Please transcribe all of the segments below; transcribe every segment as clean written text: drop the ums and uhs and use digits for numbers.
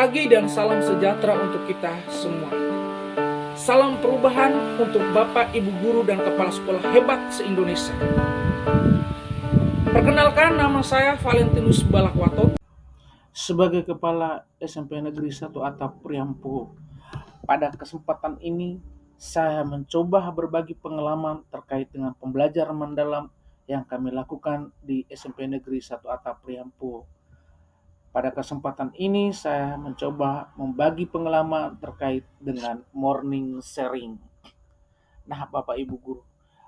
pagi dan salam sejahtera untuk kita semua. Salam perubahan untuk Bapak, Ibu Guru, dan Kepala Sekolah hebat se-Indonesia. Perkenalkan, nama saya Valentinus Balakwato sebagai Kepala SMP Negeri 1 Atap Priampuho. Pada kesempatan ini, saya mencoba berbagi pengalaman terkait dengan pembelajaran mendalam yang kami lakukan di SMP Negeri 1 Atap Priampuho. Pada kesempatan ini saya mencoba membagi pengalaman terkait dengan morning sharing. Nah, Bapak Ibu Guru,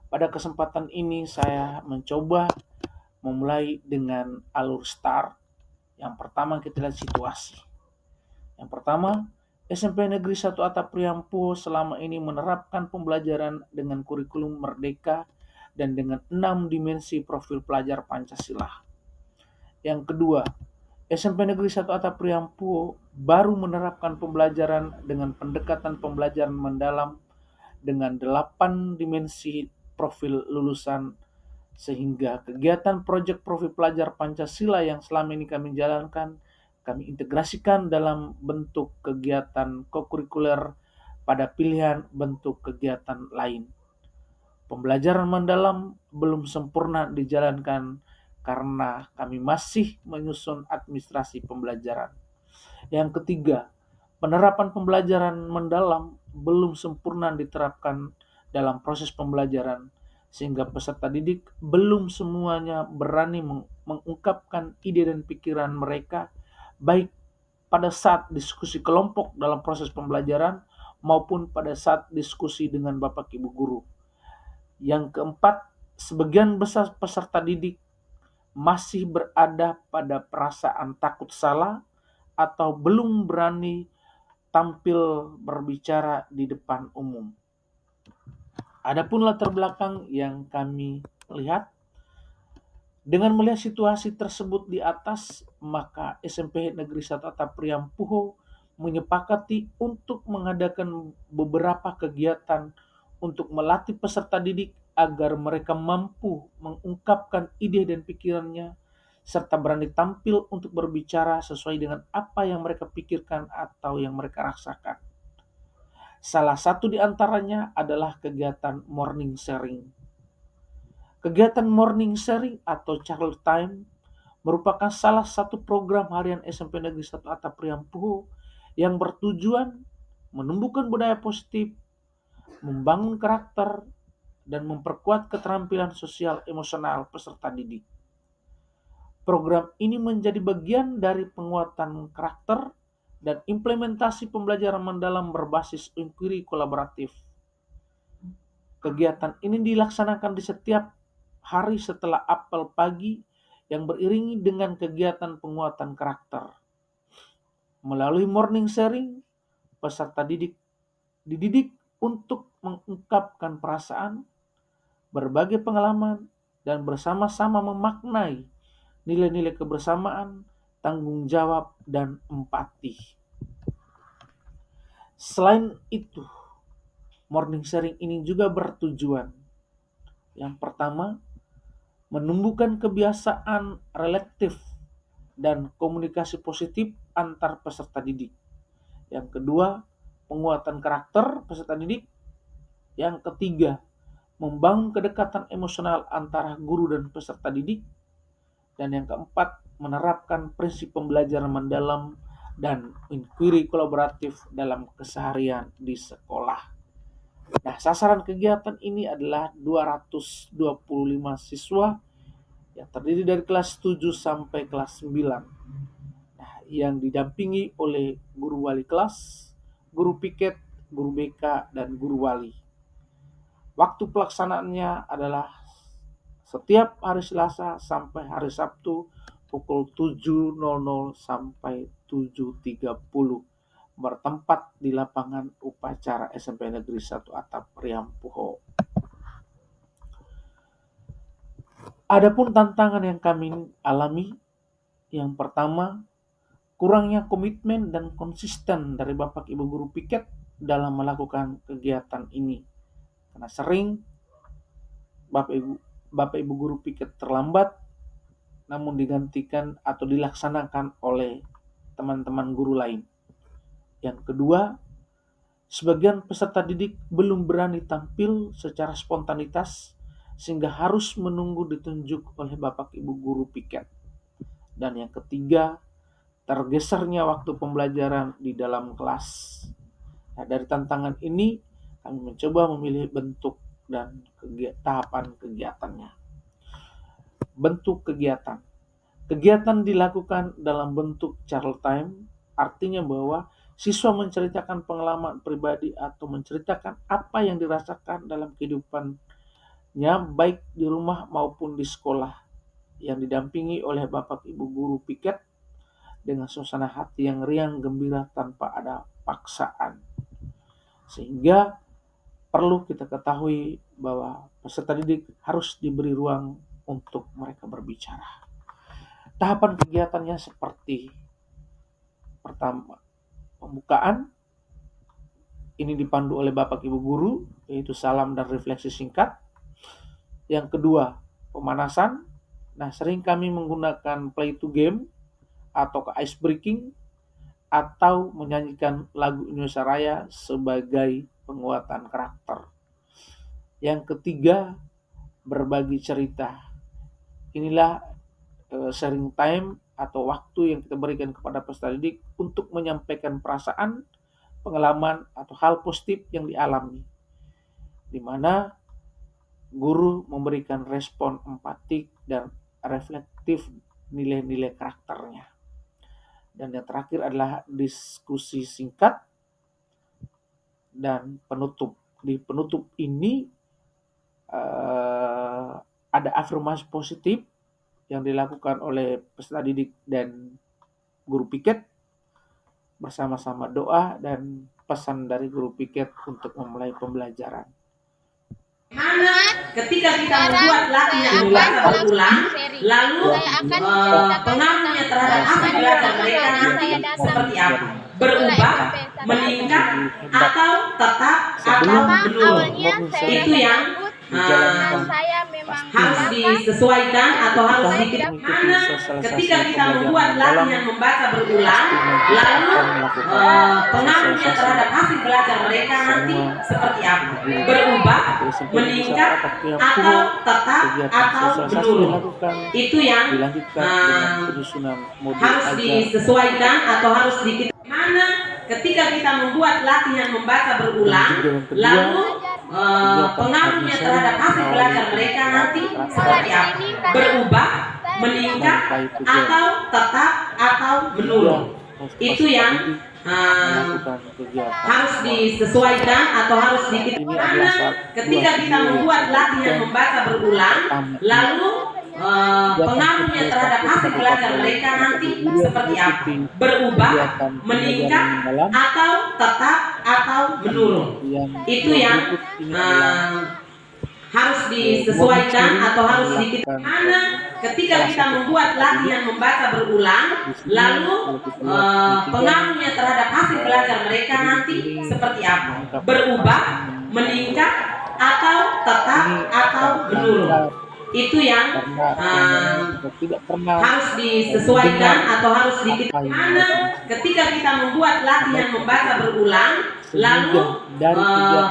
pada kesempatan ini saya mencoba memulai dengan alur start. Yang pertama kita lihat situasi. Yang pertama, SMP Negeri 1 Atap Priampuho selama ini menerapkan pembelajaran dengan kurikulum merdeka dan dengan 6 dimensi profil pelajar Pancasila. Yang kedua, SMP Negeri 1 Atap Priampuho baru menerapkan pembelajaran dengan pendekatan pembelajaran mendalam dengan 8 dimensi profil lulusan, sehingga kegiatan proyek profil pelajar Pancasila yang selama ini kami jalankan, kami integrasikan dalam bentuk kegiatan kokurikuler pada pilihan bentuk kegiatan lain. Pembelajaran mendalam belum sempurna dijalankan karena kami masih menyusun administrasi pembelajaran. Yang ketiga, penerapan pembelajaran mendalam belum sempurna diterapkan dalam proses pembelajaran, sehingga peserta didik belum semuanya berani mengungkapkan ide dan pikiran mereka, baik pada saat diskusi kelompok dalam proses pembelajaran maupun pada saat diskusi dengan Bapak Ibu Guru. Yang keempat, sebagian besar peserta didik masih berada pada perasaan takut salah atau belum berani tampil berbicara di depan umum. Adapun latar belakang yang kami lihat, dengan melihat situasi tersebut di atas, maka SMP Negeri 1 Atap Priampuho menyepakati untuk mengadakan beberapa kegiatan untuk melatih peserta didik agar mereka mampu mengungkapkan ide dan pikirannya, serta berani tampil untuk berbicara sesuai dengan apa yang mereka pikirkan atau yang mereka rasakan. Salah satu di antaranya adalah kegiatan morning sharing. Kegiatan morning sharing atau child time merupakan salah satu program harian SMP Negeri 1 Atap Priampuho yang bertujuan menumbuhkan budaya positif, membangun karakter, dan memperkuat keterampilan sosial emosional peserta didik. Program ini menjadi bagian dari penguatan karakter dan implementasi pembelajaran mendalam berbasis inquiry kolaboratif. Kegiatan ini dilaksanakan di setiap hari setelah apel pagi yang beriringi dengan kegiatan penguatan karakter. Melalui morning sharing, peserta dididik untuk mengungkapkan perasaan, berbagi pengalaman, dan bersama-sama memaknai nilai-nilai kebersamaan, tanggung jawab, dan empati. Selain itu, morning sharing ini juga bertujuan, yang pertama, menumbuhkan kebiasaan relektif dan komunikasi positif antar peserta didik. Yang kedua, penguatan karakter peserta didik. Yang ketiga, membangun kedekatan emosional antara guru dan peserta didik. Dan yang keempat, menerapkan prinsip pembelajaran mendalam dan inquiry kolaboratif dalam keseharian di sekolah. Nah, sasaran kegiatan ini adalah 225 siswa yang terdiri dari kelas 7 sampai kelas 9. Nah, yang didampingi oleh guru wali kelas, guru piket, guru BK, dan guru wali. Waktu pelaksanaannya adalah setiap hari Selasa sampai hari Sabtu pukul 7.00 sampai 7.30 bertempat di lapangan upacara SMP Negeri 1 Atap Priampuho. Adapun tantangan yang kami alami, yang pertama, kurangnya komitmen dan konsisten dari Bapak Ibu guru piket dalam melakukan kegiatan ini. Karena sering Bapak Ibu guru piket terlambat, namun digantikan atau dilaksanakan oleh teman-teman guru lain. Yang kedua, sebagian peserta didik belum berani tampil secara spontanitas sehingga harus menunggu ditunjuk oleh Bapak Ibu guru piket. Dan yang ketiga, tergesernya waktu pembelajaran di dalam kelas. Nah, dari tantangan ini kami mencoba memilih bentuk dan tahapan kegiatannya. Bentuk kegiatan. Kegiatan dilakukan dalam bentuk child time, artinya bahwa siswa menceritakan pengalaman pribadi atau menceritakan apa yang dirasakan dalam kehidupannya baik di rumah maupun di sekolah, yang didampingi oleh Bapak Ibu guru piket dengan suasana hati yang riang gembira tanpa ada paksaan. Sehingga perlu kita ketahui bahwa peserta didik harus diberi ruang untuk mereka berbicara. Tahapan kegiatannya seperti pertama, pembukaan. Ini dipandu oleh Bapak Ibu guru, yaitu salam dan refleksi singkat. Yang kedua, pemanasan. Nah, sering kami menggunakan play to game atau ice breaking atau menyanyikan lagu Indonesia Raya sebagai penguatan karakter. Yang ketiga, berbagi cerita. Inilah sharing time atau waktu yang kita berikan kepada peserta didik untuk menyampaikan perasaan, pengalaman, atau hal positif yang dialami, di mana guru memberikan respon empatik dan reflektif nilai-nilai karakternya. Dan yang terakhir adalah diskusi singkat dan penutup. Di penutup ini ada afirmasi positif yang dilakukan oleh peserta didik dan guru piket bersama-sama doa dan pesan dari guru piket untuk memulai pembelajaran. Ketika kita membuat latihan membaca berulang, lalu pengaruhnya terhadap hasil belajar mereka nanti seperti apa? Berubah, meningkat, atau tetap, atau menurun? Itu yang harus disesuaikan atau harus mana ketika kita membuat latihan membaca berulang, lalu pengaruhnya terhadap hasil belajar mereka nanti seperti apa? Berubah, meningkat, atau tetap, atau menurun? Itu yang harus disesuaikan atau harus mana ketika kita membuat latihan membaca berulang, lalu pengaruhnya terhadap hasil belajar mereka nanti seperti apa? Berubah, meningkat, atau tetap, atau menurun? Itu yang harus disesuaikan atau harus karena ketika kita membuat latihan membaca berulang, lalu pengaruhnya terhadap hasil belajar mereka nanti seperti apa? Berubah, meningkat, atau tetap, atau menurun? Itu yang harus disesuaikan atau harus karena ketika kita membuat latihan membaca berulang, lalu pengaruhnya terhadap hasil belajar mereka nanti seperti apa? Berubah, meningkat, atau tetap, atau menurun? Itu yang harus disesuaikan atau harus karena ketika kita membuat latihan membaca berulang, lalu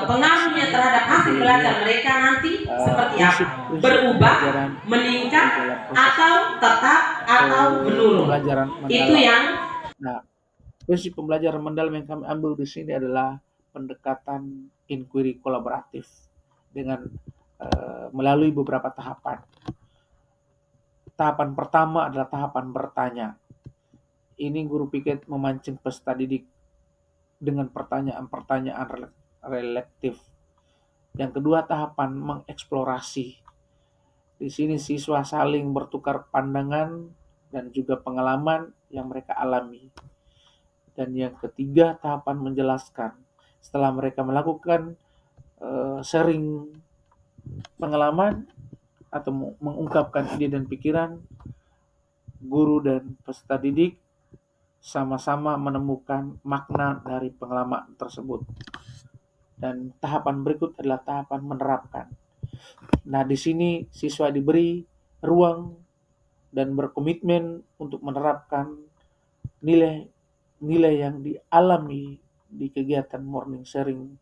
pengaruhnya terhadap hasil belajar mereka nanti seperti apa? Berubah, meningkat, atau tetap, atau menurun? Itu yang prinsip pembelajaran mendalam yang kami ambil di sini adalah pendekatan inquiry kolaboratif dengan melalui beberapa tahapan. Tahapan pertama adalah tahapan bertanya. Ini guru piket memancing peserta didik dengan pertanyaan-pertanyaan relektif. Yang kedua, tahapan mengeksplorasi. Di sini siswa saling bertukar pandangan dan juga pengalaman yang mereka alami. Dan yang ketiga, tahapan menjelaskan. Setelah mereka melakukan sharing pengalaman atau mengungkapkan ide dan pikiran, guru dan peserta didik sama-sama menemukan makna dari pengalaman tersebut. Dan tahapan berikut adalah tahapan menerapkan. Nah, di sini siswa diberi ruang dan berkomitmen untuk menerapkan nilai nilai yang dialami di kegiatan morning sharing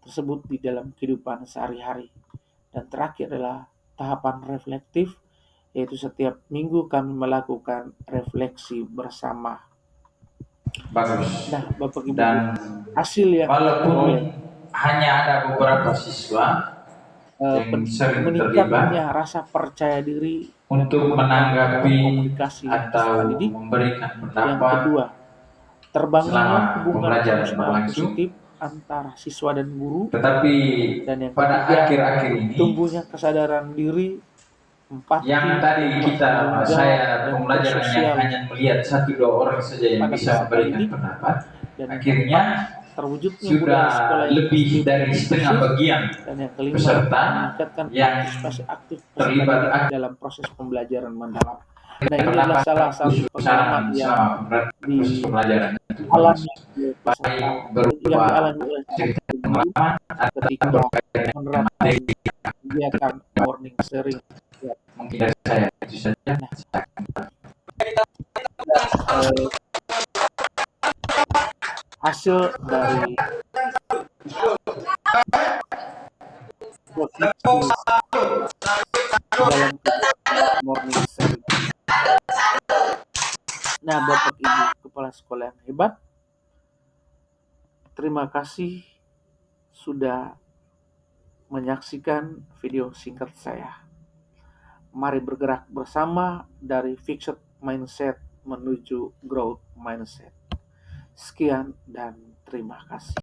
tersebut di dalam kehidupan sehari-hari. Dan terakhir adalah tahapan reflektif, yaitu setiap minggu kami melakukan refleksi bersama. Bagus. Nah, Bapak Ibu, Dan hasil yang walaupun diperoleh hanya ada beberapa siswa yang sering meningkatnya terlibat rasa percaya diri dan untuk kemampuan menanggapi berkomunikasi atau peserta didik. memberikan Yang pendapat kedua, terbangunnya selama hubungan pembelajaran emosional berlangsung. positif antara siswa dan guru. Tetapi Dan yang pada ketiga, akhir-akhir ini tumbuhnya kesadaran diri, empati, yang tadi pertanggung jawab, saya dan pembelajaran yang sosial hanya melihat 1-2 orang saja yang pada bisa peserta memberikan didik. pendapat, Dan yang akhirnya keempat, terwujudnya sudah budaya sekolah yang lebih positif dan dari setengah inklusif. bagian Dan yang kelima, peserta meningkatkan yang partisipasi aktif peserta terlibat didik aktif dalam proses pembelajaran mendalam. Nah, ini adalah pendapat salah satu khusus pengalaman yang selama proses pembelajaran itu dialami oleh peserta, baik yang berupa dialami oleh cerita peserta didik pengalaman atau ketika berkaitan dengan menerapkan materi. kegiatan morning sharing. Mungkin dari saya itu saja. Eh, hasil dari refleksi dalam kegiatan morning sharing. Nah, Bapak Ibu Kepala Sekolah yang hebat, terima kasih sudah menyaksikan video singkat saya. Mari bergerak bersama dari fixed mindset menuju growth mindset. Sekian dan terima kasih.